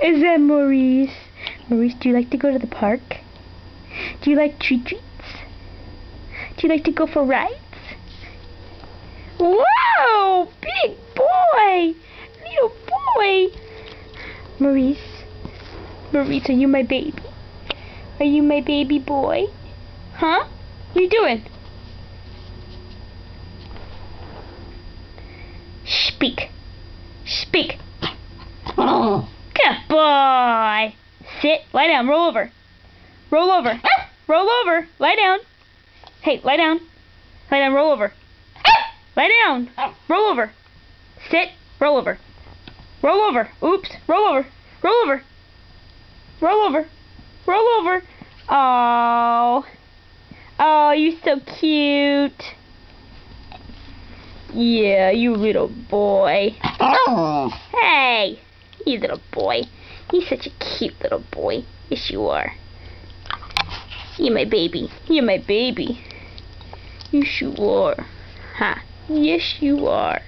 Is that Maurice? Maurice, do you like to go to the park? Do you like treats? Do you like to go for rides? Whoa! Big boy! Little boy! Maurice? Maurice, are you my baby? Are you my baby boy? Huh? What are you doing? Speak. Speak. Good boy. Sit. Lie down. Roll over. Roll over. Roll over. Lie down. Hey, lie down. Lie down. Roll over. Lie down. Roll over. Sit. Roll over. Roll over. Oops. Roll over. Roll over. Roll over. Roll over. Oh. Oh, you're so cute. Yeah, you little boy. Hey, you little boy. You're such a cute little boy. Yes, you are. You're my baby. You're my baby. Yes, you are. Huh. Yes, you are.